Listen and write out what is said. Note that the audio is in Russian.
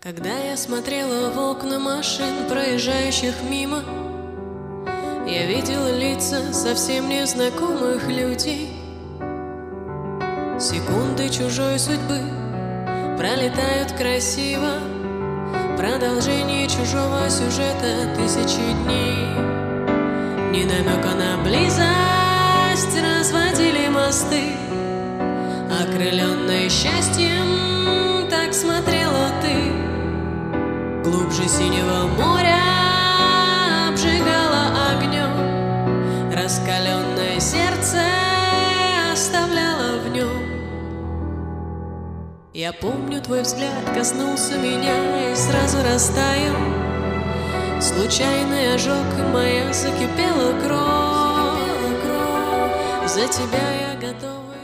Когда я смотрела в окна машин, проезжающих мимо, я видела лица совсем незнакомых людей. Секунды чужой судьбы пролетают красиво, продолжение чужого сюжета тысячи дней. Ни намека на близость разводили мосты, окрыленная счастьем, так смотрела ты. Глубже синего моря обжигала огнем, раскаленное сердце оставляло в нем. Я помню, твой взгляд коснулся меня и сразу растаял. Случайный ожог, моя закипела кровь. За тебя я готова.